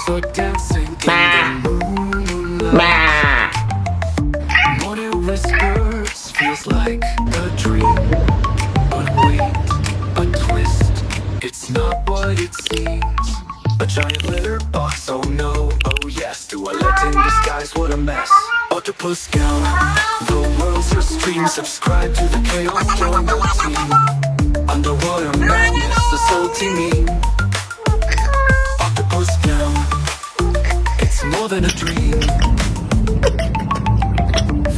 are dancing in the moonlight. Morning whispers feels like a dream. But wait, a twist, it's not what it seems. A giant litter box, oh no, oh yes. Do I let in disguise, what a mess. Octopus gown, the world's your stream. Subscribe to the chaos, join the team. Underwater madness, the salty meme. Octopus gown, it's more than a dream.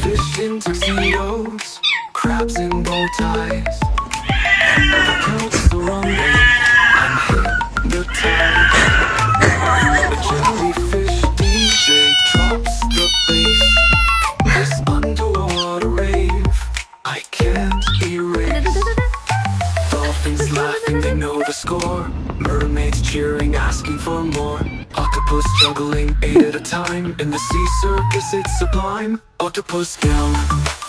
Fish in tuxedos, crabs in bow ties. The coats are on me, I'm hypnotized. The jellyfish DJ drops the bass. This underwater rave, I can't erase. Dolphins laughing, they know the score. Mermaids cheering, asking for more. Octopus juggling 8 at a time. In the sea circus, it's sublime. Octopus gown,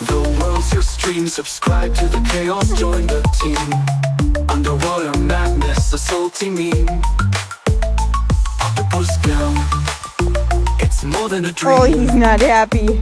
the world's your stream. Subscribe to the chaos, join the team. Underwater madness, a salty meme. Octopus gown, it's more than a dream. Oh, he's not happy.